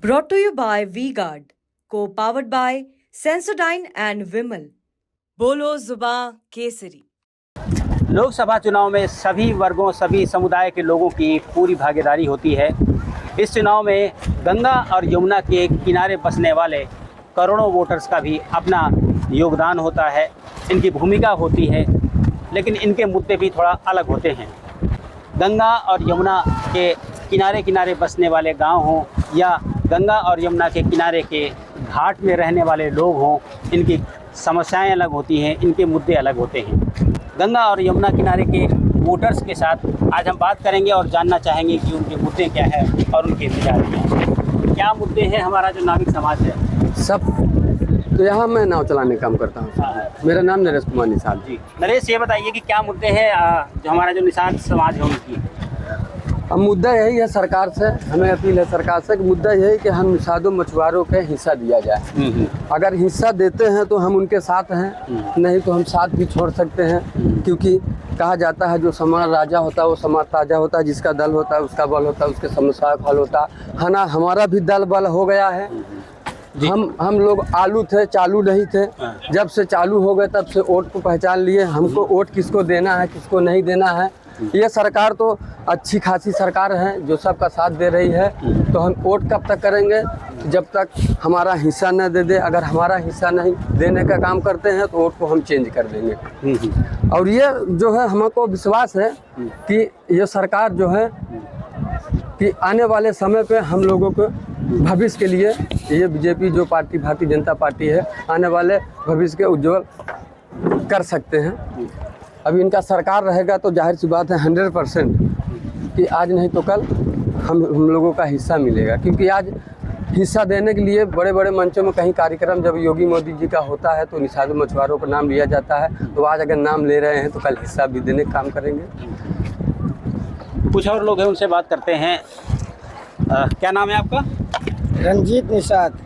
Brought to you by V-Guard, co-powered by Sensodyne and Vimal. बोलो जुबां केसरी। लोकसभा चुनाव में सभी वर्गों सभी समुदाय के लोगों की पूरी भागीदारी होती है। इस चुनाव में गंगा और यमुना के किनारे बसने वाले करोड़ों वोटर्स का भी अपना योगदान होता है, इनकी भूमिका होती है, लेकिन इनके मुद्दे भी थोड़ा अलग होते हैं। गंगा और यमुना के किनारे किनारे बसने वाले गांव हों या गंगा और यमुना के किनारे के घाट में रहने वाले लोग हों, इनकी समस्याएं अलग होती हैं, इनके मुद्दे अलग होते हैं। गंगा और यमुना किनारे के वोटर्स के साथ आज हम बात करेंगे और जानना चाहेंगे कि उनके मुद्दे क्या हैं और उनके विचार क्या हैं। क्या मुद्दे हैं हमारा जो नाविक समाज है सब। तो यहाँ मैं नाव चलाने का काम करता हूँ। मेरा नाम नरेश कुमार निषाद जी। नरेश, ये बताइए कि क्या मुद्दे हैं जो हमारा जो निषाद समाज है उनकी। अब मुद्दा यही है, सरकार से हमें अपील है सरकार से कि मुद्दा यही कि हम निषादों मछुआरों के हिस्सा दिया जाए। अगर हिस्सा देते हैं तो हम उनके साथ हैं, नहीं तो हम साथ भी छोड़ सकते हैं, क्योंकि कहा जाता है जो समाज राजा होता है वो समाज ताजा होता है, जिसका दल होता है उसका बल होता है, उसके समस्या का हल होता है ना। हमारा भी दल बल हो गया है। हम लोग आलू थे, चालू नहीं थे। जब से चालू हो गए तब से वोट को पहचान लिए, हमको वोट किसको देना है किसको नहीं देना है। ये सरकार तो अच्छी खासी सरकार है जो सबका साथ दे रही है, तो हम वोट कब तक करेंगे जब तक हमारा हिस्सा न दे दे। अगर हमारा हिस्सा नहीं देने का काम करते हैं तो वोट को हम चेंज कर देंगे। और ये जो है हमको विश्वास है कि ये सरकार जो है कि आने वाले समय पे हम लोगों को भविष्य के लिए ये बीजेपी जो पार्टी भारतीय जनता पार्टी है आने वाले भविष्य के उज्जवल कर सकते हैं। अभी इनका सरकार रहेगा तो जाहिर सी बात है 100% कि आज नहीं तो कल हम लोगों का हिस्सा मिलेगा, क्योंकि आज हिस्सा देने के लिए बड़े बड़े मंचों में कहीं कार्यक्रम जब योगी मोदी जी का होता है तो निषाद मछुआरों का नाम लिया जाता है। तो आज अगर नाम ले रहे हैं तो कल हिस्सा भी देने का काम करेंगे। कुछ और लोग हैं, उनसे बात करते हैं। क्या नाम है आपका? रंजीत निषाद।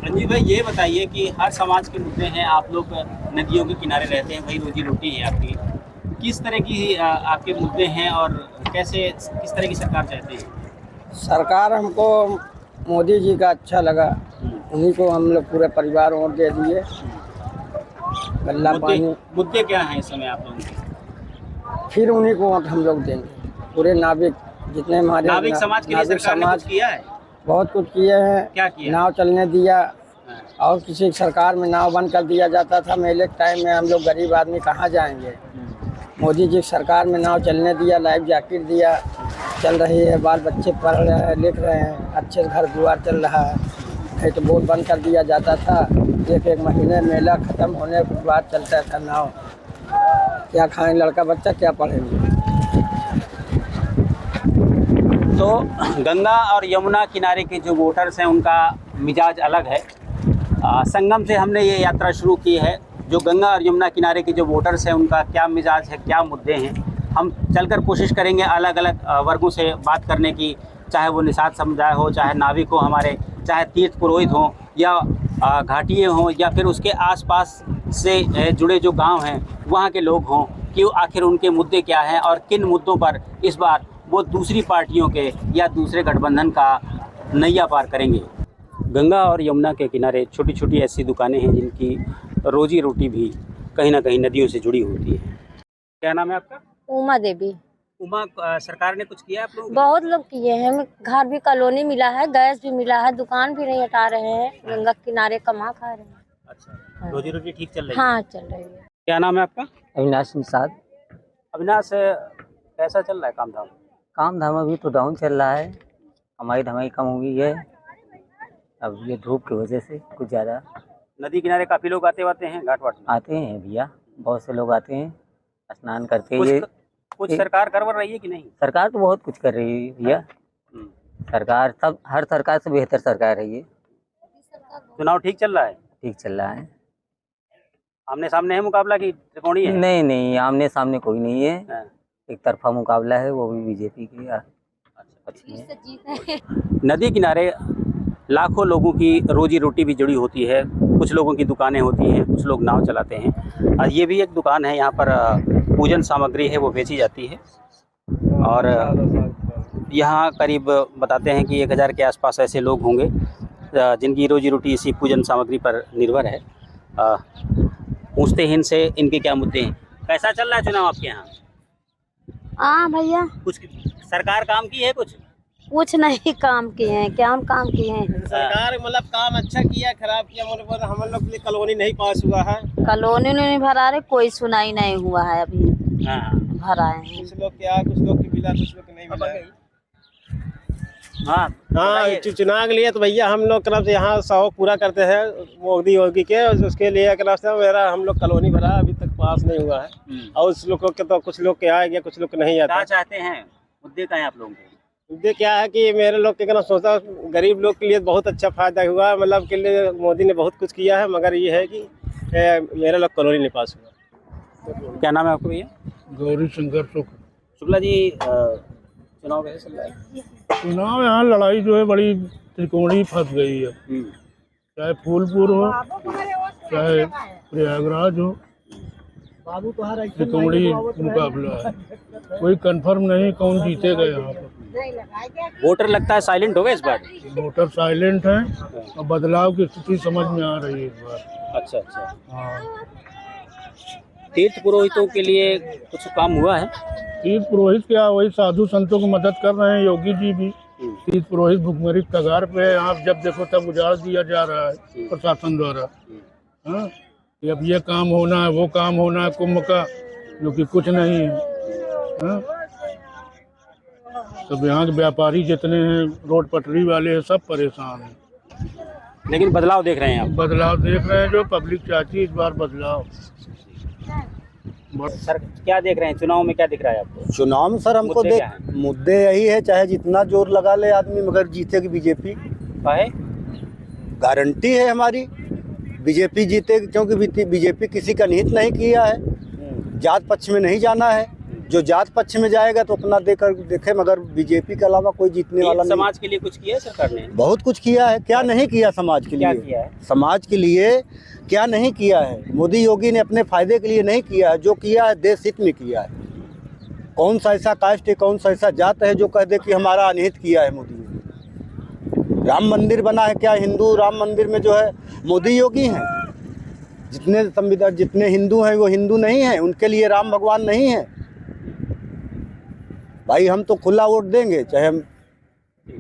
रंजीत भाई, ये बताइए कि हर समाज के मुद्दे हैं, आप लोग नदियों के किनारे रहते हैं, वही रोजी रोटी है आपकी। किस तरह की आपके मुद्दे हैं और कैसे किस तरह की सरकार चाहते हैं? सरकार हमको मोदी जी का अच्छा लगा, उन्हीं को हम लोग पूरे परिवार वोट दे दिए। गल्ला पानी मुद्दे क्या हैं इस समय आप लोगों के? फिर उन्हीं को वोट हम लोग देंगे। पूरे नाविक जितने हमारे नाविक समाज के लिए सरकार ने कुछ किया है? बहुत कुछ किए हैं। क्या किया? नाव चलने दिया, और किसी सरकार में नाव बंद कर दिया जाता था। मेले के टाइम में हम लोग गरीब आदमी कहाँ जाएंगे। मोदी जी सरकार में नाव चलने दिया, लाइफ जैकेट दिया, चल रही है, बाल बच्चे पढ़ रहे हैं लिख रहे हैं, अच्छे घर द्वार चल रहा है। नहीं तो बोट बंद कर दिया जाता था। एक महीने मेला ख़त्म होने के बाद चलता था नाव। क्या खाएं लड़का बच्चा, क्या पढ़ेंगे। तो गंगा और यमुना किनारे के जो वोटर्स हैं उनका मिजाज अलग है। संगम से हमने ये यात्रा शुरू की है। जो गंगा और यमुना किनारे के जो वोटर्स हैं उनका क्या मिजाज है, क्या मुद्दे हैं, हम चलकर कोशिश करेंगे अलग अलग वर्गों से बात करने की, चाहे वो निषाद समुदाय हो, चाहे नाविक हो हमारे, चाहे तीर्थ पुरोहित हों या घाटिये हों, या फिर उसके आसपास से जुड़े जो गांव हैं वहाँ के लोग हों, कि आखिर उनके मुद्दे क्या हैं और किन मुद्दों पर इस बार वो दूसरी पार्टियों के या दूसरे गठबंधन का नैया पार करेंगे। गंगा और यमुना के किनारे छोटी छोटी ऐसी दुकानें हैं जिनकी रोजी रोटी भी कहीं ना कहीं नदियों से जुड़ी होती है। क्या नाम है आपका? उमा देवी। उमा, सरकार ने कुछ किया आप लोग? बहुत लोग किए हैं, घर भी कॉलोनी मिला है, गैस भी मिला है, दुकान भी नहीं हटा रहे हैं, गंगा किनारे कमा खा रहे हैं। अच्छा, रोजी रोटी ठीक चल रही है? हाँ, चल रही है। क्या नाम है आपका? अविनाश निषाद। अविनाश, कैसा चल रहा है काम धाम? काम धाम अभी तो डाउन चल रहा है, कमाई धमाई कम हो गई है अब ये धूप की वजह से कुछ ज़्यादा। नदी किनारे काफ़ी लोग आते हैं, घाट वाट में आते हैं भैया, बहुत से लोग आते हैं, स्नान करते हैं। कुछ सरकार करवा रही है कि नहीं? सरकार तो बहुत कुछ कर रही है भैया। सरकार सब, हर सरकार से बेहतर सरकार है ये। चुनाव ठीक चल रहा है? ठीक चल रहा है। आमने सामने है मुकाबला की त्रिकोणीय है? नहीं, आमने सामने कोई नहीं है, एक तरफा मुकाबला है, वो भी बीजेपी की अच्छी है। नदी किनारे लाखों लोगों की रोजी रोटी भी जुड़ी होती है। कुछ लोगों की दुकानें होती हैं, कुछ लोग नाव चलाते हैं। और ये भी एक दुकान है, यहाँ पर पूजन सामग्री है वो बेची जाती है। और यहाँ करीब बताते हैं कि 1000 के आसपास ऐसे लोग होंगे जिनकी रोजी रोटी इसी पूजन सामग्री पर निर्भर है। पूछते हैं इनसे इनके क्या मुद्दे हैं। कैसा चल रहा है चुनाव आपके यहाँ? हाँ भैया, कुछ सरकार काम की है? कुछ नहीं काम किए हैं। क्या हम काम किए हैं? सरकार मतलब काम अच्छा किया खराब किया मतलब हम लोग के लिए कॉलोनी नहीं पास हुआ है। कॉलोनी नहीं भरा रहे, कोई सुनाई नहीं हुआ है अभी। हाँ भरा है कुछ लोग क्या, कुछ लोग की मिला, कुछ लोग की नहीं मिला। हाँ हाँ, चुनाव के लिए तो भैया हम लोग तरफ से यहाँ शौक पूरा करते हैं मोदी के, उसके लिए तरफ से मेरा हम लोग कॉलोनी भरा अभी तक पास नहीं हुआ है। और उस लोगों के तो कुछ लोग के आ गया, कुछ लोग के नहीं आता। क्या चाहते हैं? मुद्दे क्या है आप लोगों के? मुद्दे क्या है कि मेरे लोग के सोचा गरीब लोग के लिए बहुत अच्छा फायदा हुआ, मतलब के लिए मोदी ने बहुत कुछ किया है, मगर ये है कि मेरा लोग कॉलोनी नहीं पास हुआ। क्या नाम है आपको भैया? गौरी शंकर शुक्ला जी, चुनाव कैसे चल रहा है? चुनाव यहाँ लड़ाई जो है बड़ी त्रिकोणीय फंस गई है। चाहे फूलपुर हो चाहे प्रयागराज हो, त्रिकोणीय मुकाबला है। कोई कंफर्म नहीं कौन जीतेगा यहाँ पर। वोटर लगता है साइलेंट हो गए इस बार? वोटर साइलेंट है और बदलाव की स्थिति समझ में आ रही है इस बार। अच्छा अच्छा। हाँ, तीर्थ पुरोहितों के लिए कुछ काम हुआ है? तीर्थ पुरोहित क्या, वही साधु संतों की मदद कर रहे हैं योगी जी भी। तीर्थ पुरोहित भुखमरी कगार पे है, आप जब देखो तब उजाड़ दिया जा रहा है प्रशासन द्वारा। हाँ, कि अब ये काम होना है, वो काम होना है कुंभ का, जो कि कुछ नहीं है। हाँ? सब यहाँ के व्यापारी जितने हैं, रोड पटरी वाले हैं, सब परेशान हैं। लेकिन बदलाव देख रहे हैं आप? बदलाव देख रहे हैं, जो पब्लिक चाहती है इस बार बदलाव। सर क्या देख रहे हैं चुनाव में, क्या दिख रहा है आपको? चुनाव में सर हमको मुद्दे क्या हैं? मुद्दे यही है, चाहे जितना जोर लगा ले आदमी मगर जीतेगी बीजेपी। है गारंटी है हमारी बीजेपी जीतेगी, क्योंकि बीजेपी किसी का निहित नहीं किया है। जात पक्ष में नहीं जाना है, जो जात पक्ष में जाएगा तो अपना देखे, मगर बीजेपी के अलावा कोई जीतने वाला नहीं। समाज के लिए कुछ किया है सरकार ने? बहुत कुछ किया है, क्या नहीं किया समाज के क्या लिए? किया है? समाज के लिए क्या नहीं किया है? मोदी योगी ने अपने फायदे के लिए नहीं किया है, जो किया है देश हित में किया है। कौन सा ऐसा कास्ट है, कौन सा ऐसा जात है जो कह दे कि हमारा अनिहित किया है मोदी योगी? राम मंदिर बना है, क्या हिंदू राम मंदिर में जो है मोदी योगी हैं? जितने संविधान जितने हिंदू हैं वो हिंदू नहीं हैं, उनके लिए राम भगवान नहीं है। भाई हम तो खुला वोट देंगे, चाहे हम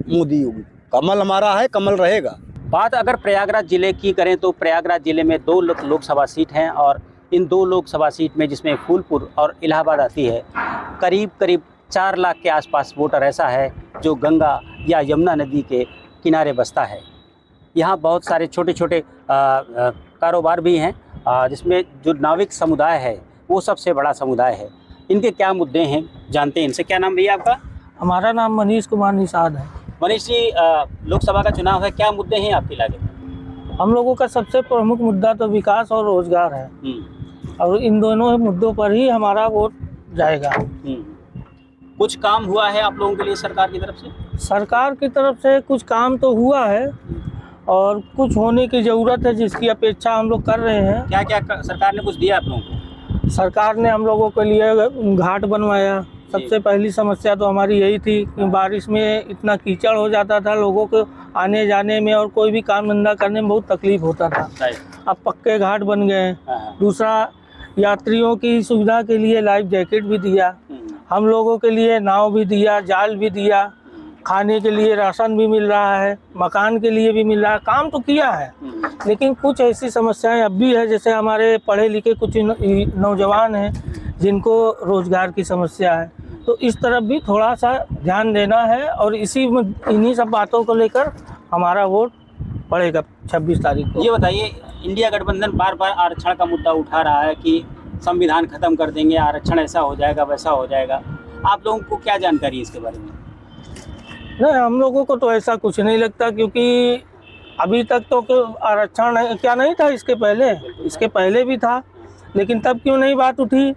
मोदी योगी। कमल हमारा है, कमल रहेगा। बात अगर प्रयागराज जिले की करें तो प्रयागराज जिले में 2 लोकसभा सीट हैं और इन 2 लोकसभा सीट में जिसमें फूलपुर और इलाहाबाद आती है, करीब 4 लाख के आसपास वोटर ऐसा है जो गंगा या यमुना नदी के किनारे बसता है। यहाँ बहुत सारे छोटे छोटे कारोबार भी हैं, जिसमें जो नाविक समुदाय है वो सबसे बड़ा समुदाय है। इनके क्या मुद्दे हैं जानते हैं इनसे। क्या नाम भैया आपका? हमारा नाम मनीष कुमार निषाद है। मनीष जी, लोकसभा का चुनाव है, क्या मुद्दे हैं आपके इलाके में? हम लोगों का सबसे प्रमुख मुद्दा तो विकास और रोजगार है, और इन दोनों मुद्दों पर ही हमारा वोट जाएगा। कुछ काम हुआ है आप लोगों के लिए सरकार की तरफ से? सरकार की तरफ से कुछ काम तो हुआ है और कुछ होने की ज़रूरत है, जिसकी अपेक्षा हम लोग कर रहे हैं। क्या क्या सरकार ने कुछ दिया आप लोगों को? सरकार ने हम लोगों के लिए घाट बनवाया। सबसे पहली समस्या तो हमारी यही थी कि बारिश में इतना कीचड़ हो जाता था, लोगों को आने जाने में और कोई भी काम धंधा करने में बहुत तकलीफ होता था। अब पक्के घाट बन गए। दूसरा, यात्रियों की सुविधा के लिए लाइफ जैकेट भी दिया, हम लोगों के लिए नाव भी दिया, जाल भी दिया, खाने के लिए राशन भी मिल रहा है, मकान के लिए भी मिल रहा है। काम तो किया है, लेकिन कुछ ऐसी समस्याएं अब भी है, जैसे हमारे पढ़े लिखे कुछ नौजवान हैं जिनको रोजगार की समस्या है, तो इस तरफ भी थोड़ा सा ध्यान देना है। और इन्हीं सब बातों को लेकर हमारा वोट पड़ेगा 26 तारीख को। ये बताइए, इंडिया गठबंधन बार बार आरक्षण का मुद्दा उठा रहा है कि संविधान खत्म कर देंगे, आरक्षण ऐसा हो जाएगा वैसा हो जाएगा। आप लोगों को क्या जानकारी है इसके बारे में? नहीं, हम लोगों को तो ऐसा कुछ नहीं लगता, क्योंकि अभी तक तो आरक्षण क्या नहीं था इसके पहले भी था, लेकिन तब क्यों नहीं बात उठी?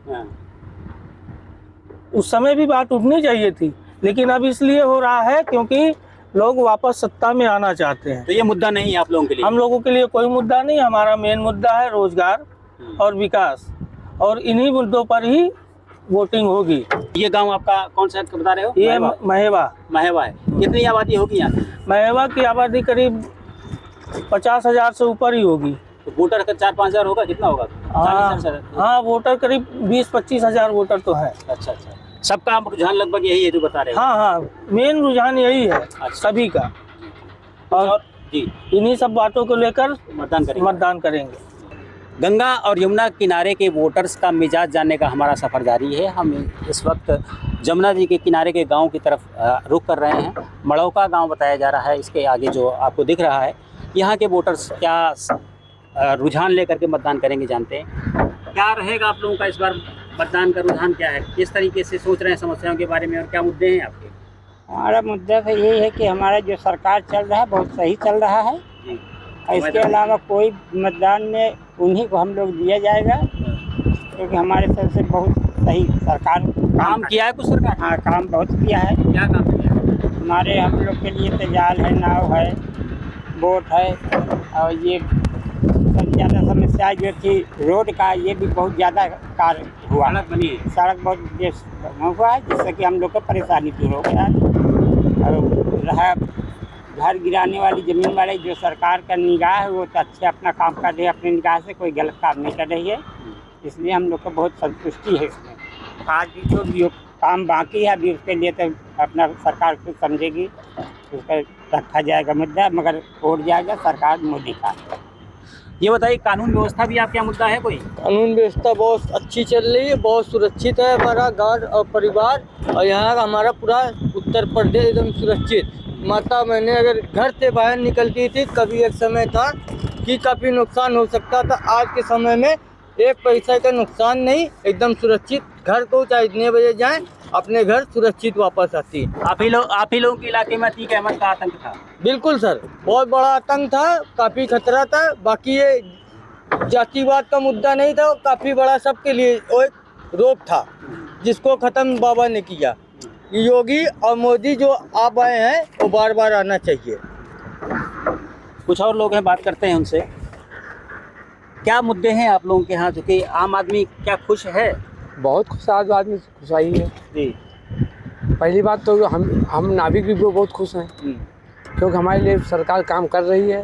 उस समय भी बात उठनी चाहिए थी, लेकिन अब इसलिए हो रहा है क्योंकि लोग वापस सत्ता में आना चाहते हैं। तो ये मुद्दा नहीं है आप लोगों के लिए? हम लोगों के लिए कोई मुद्दा नहीं। हमारा मेन मुद्दा है रोजगार और विकास, और इन्हीं मुद्दों पर ही वोटिंग होगी। ये गांव आपका कौन सा बता रहे हो? ये महेवा महेवा है। कितनी आबादी होगी यहाँ की? महेवा की आबादी करीब 50,000 से ऊपर ही होगी। तो वोटर का 4-5 हजार होगा, कितना होगा? 40,000? हाँ, वोटर करीब 20-25 हजार वोटर तो है। अच्छा। सबका रुझान लगभग यही है जो बता रहे हो? हाँ, मेन रुझान यही है सभी का। और जी, इन्हीं सब बातों को लेकर मतदान करेंगे। गंगा और यमुना किनारे के वोटर्स का मिजाज जानने का हमारा सफ़र जारी है। हम इस वक्त जमुना जी के किनारे के गांव की तरफ रुख कर रहे हैं। मड़ौका गांव बताया जा रहा है। इसके आगे जो आपको दिख रहा है, यहाँ के वोटर्स क्या रुझान लेकर के मतदान करेंगे जानते हैं। क्या रहेगा आप लोगों का इस बार मतदान का रुझान क्या है? किस तरीके से सोच रहे हैं समस्याओं के बारे में और क्या मुद्दे हैं आपके? हमारा मुद्दा तो यही है कि हमारा जो सरकार चल रहा है बहुत सही चल रहा है। इसके अलावा कोई मतदान में उन्हीं को हम लोग दिया जाएगा, क्योंकि हमारे तरफ से बहुत सही सरकार काम किया है। कुछ सरकार? हाँ, काम बहुत किया है। क्या काम किया है? हमारे हम लोग के लिए तेजाल है, नाव है, बोट है, और ये सबसे ज़्यादा समस्या जो थी रोड का, ये भी बहुत ज़्यादा कार्य हुआ। सड़क बनी है? सड़क बहुत बना हुआ है, जिससे कि हम लोग को परेशानी दूर हो गया है। और रहा घर गिराने वाली ज़मीन वाले, जो सरकार का निगाह है वो तो अच्छे अपना काम कर रही है, अपनी निगाह से कोई गलत काम नहीं कर रही है, इसलिए हम लोग को बहुत संतुष्टि है इसमें। आज भी जो काम बाकी है अभी उसके लिए तो अपना सरकार कुछ समझेगी, उसका रखा जाएगा मुद्दा, मगर वोट जाएगा सरकार मोदी का। ये बताइए, कानून व्यवस्था भी आपका मुद्दा है कोई? कानून व्यवस्था बहुत अच्छी चल रही है, बहुत सुरक्षित है हमारा गांव और परिवार, और यहाँ का हमारा पूरा उत्तर प्रदेश एकदम सुरक्षित। माता मैंने अगर घर से बाहर निकलती थी, कभी एक समय था कि काफ़ी नुकसान हो सकता था, आज के समय में एक पैसा का नुकसान नहीं, एकदम सुरक्षित। घर को चाहे इतने बजे जाएं, अपने घर सुरक्षित वापस आती। आप ही लोगों के इलाके में अतीक अहमद का आतंक था? बिल्कुल सर, बहुत बड़ा आतंक था, काफ़ी खतरा था। बाकी ये जातिवाद का मुद्दा नहीं था, काफ़ी बड़ा सबके लिए वो एक रोग था, जिसको ख़त्म बाबा ने किया। योगी और मोदी जो आप आए हैं वो बार बार आना चाहिए। कुछ और लोग हैं, बात करते हैं उनसे। क्या मुद्दे हैं आप लोगों के यहाँ, जो कि आम आदमी क्या खुश है? बहुत खुश आदमी खुशाई है जी। पहली बात तो हम नागरिक भी बहुत खुश हैं, क्योंकि हमारे लिए सरकार काम कर रही है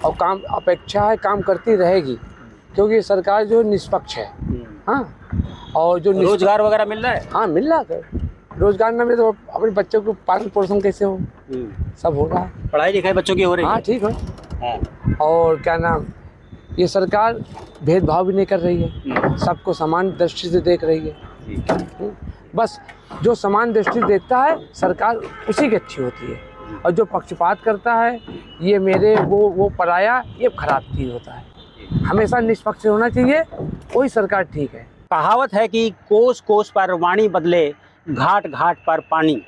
और काम अपेक्षा है, काम करती रहेगी, क्योंकि सरकार जो निष्पक्ष है। हाँ, और जो रोजगार वगैरह मिल रहा है? हाँ, मिल रहा है। रोजगार न मिले तो अपने बच्चों को पालन पोषण कैसे हो? सब हो रहा है। पढ़ाई लिखाई बच्चों की हो रही है? हाँ, ठीक है। और क्या नाम, ये सरकार भेदभाव भी नहीं कर रही है, सबको समान दृष्टि से देख रही है। बस जो समान दृष्टि देखता है सरकार उसी की अच्छी होती है, और जो पक्षपात करता है, ये मेरे वो पराया, ये खराब चीज़ होता है। हमेशा निष्पक्ष होना चाहिए, वही सरकार ठीक है। कहावत है कि कोस कोस पर वाणी बदले, घाट घाट पर पानी।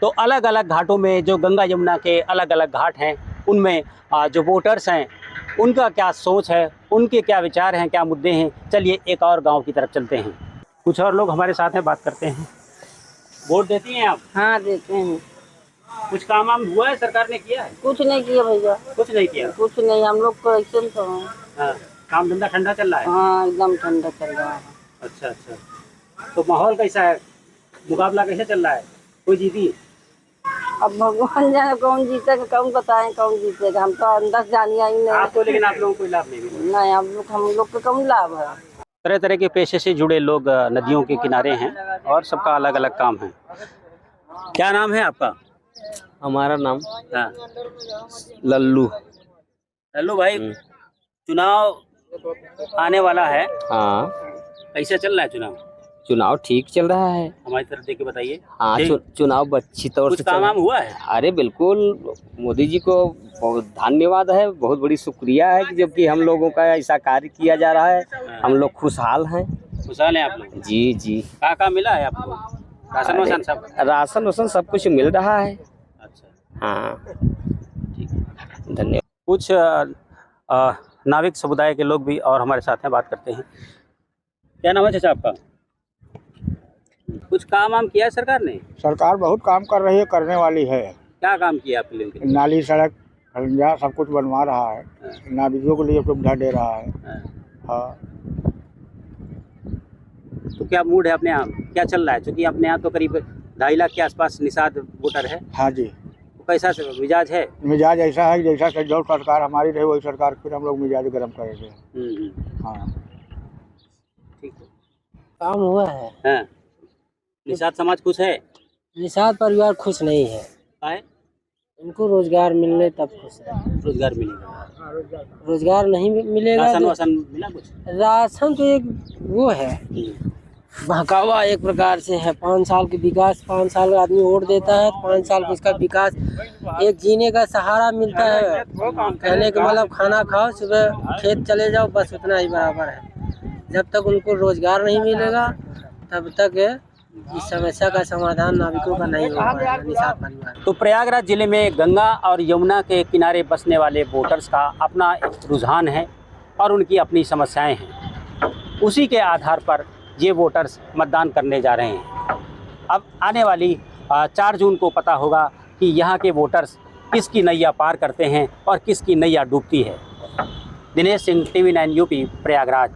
तो अलग अलग घाटों में, जो गंगा यमुना के अलग अलग घाट हैं, उनमें जो वोटर्स हैं उनका क्या सोच है, उनके क्या विचार हैं, क्या मुद्दे हैं। चलिए एक और गांव की तरफ चलते हैं। कुछ और लोग हमारे साथ हैं, बात करते हैं। वोट देती हैं आप? हाँ, देते हैं। कुछ काम वाम हुआ है, सरकार ने किया है? कुछ नहीं किया भैया, कुछ नहीं किया? कुछ नहीं, हम लोग को ऐसे तो हैं। हाँ, काम धंधा ठंडा चल रहा है? हाँ, एकदम ठंडा चल रहा है। अच्छा। तो माहौल कैसा है, मुकाबला कैसे चल रहा है, कोई जीती? अब भगवान जाने कौन जीतेगा, कौन बताएं कौन जीतेगा, हम तो अंदर जानिया ही नहीं। आपको, लेकिन आप लोगों को कोई लाभ नहीं मिला? नहीं, हम लोग को कौन लाभ है। तरह तरह के पेशे से जुड़े लोग नदियों के किनारे हैं, और सबका अलग अलग काम है। क्या नाम है आपका? हमारा नाम हाँ। लल्लू। लल्लू भाई, चुनाव आने वाला है। हाँ, कैसे चल रहा है चुनाव? चुनाव ठीक चल रहा है। हमारी तरफ देख के बताइए। हाँ, चुनाव अच्छी तौर कुछ से काम वाम हुआ है? अरे बिल्कुल, मोदी जी को बहुत धन्यवाद है, बहुत बड़ी शुक्रिया है कि जबकि हम लोगों का ऐसा कार्य किया जा रहा है। हम लोग खुशहाल हैं। खुशहाल हैं आप लोग? जी। क्या मिला है आपको? राशन वाशन सब? राशन वाशन सब कुछ मिल रहा है। अच्छा, हाँ, ठीक है, धन्यवाद। कुछ नाविक समुदाय के लोग भी और हमारे साथ हैं, बात करते हैं। क्या नाम है चाचा आपका? कुछ काम वाम किया है सरकार ने? सरकार बहुत काम कर रही है, करने वाली है। क्या काम किया आपके लिए? नाली, सड़क, खलिंजा सब कुछ बनवा रहा है, नाविकों के लिए सुविधा दे रहा है। हाँ, तो क्या मूड है अपने यहाँ, क्या चल रहा है? क्योंकि अपने यहाँ तो करीब 2.5 लाख के आसपास निषाद वोटर है, हाँ जी। तो कैसा मिजाज है? मिजाज ऐसा है कि जैसा जो सरकार हमारी रहे वही सरकार फिर हम लोग मिजाज गर्म करेंगे। हाँ ठीक है। काम हुआ है। हाँ। निषाद समाज खुश है? निषाद परिवार खुश नहीं है, है? उनको रोजगार मिलने तब खुश है। रोजगार मिलेगा? रोजगार नहीं मिलेगा राशन तो वासन मिला कुछ? राशन तो एक वो है, बहकावा एक प्रकार से है। 5 साल के विकास, 5 साल आदमी वोट देता है, 5 साल को उसका विकास, एक जीने का सहारा मिलता है। कहने का मतलब खाना खाओ, सुबह खेत चले जाओ, बस उतना ही बराबर है। जब तक उनको रोजगार नहीं मिलेगा तब तक इस समस्या का समाधान नाविकों का नहीं होगा। निषाद परिवार तो प्रयागराज जिले में गंगा और यमुना के किनारे बसने वाले वोटर्स का अपना एक रुझान है और उनकी अपनी समस्याएं हैं। उसी के आधार पर ये वोटर्स मतदान करने जा रहे हैं। अब आने वाली 4 जून को पता होगा कि यहाँ के वोटर्स किसकी नैया पार करते हैं और किसकी नैया डूबती है। Dinesh Singh, TV9 UP, Prayagraj.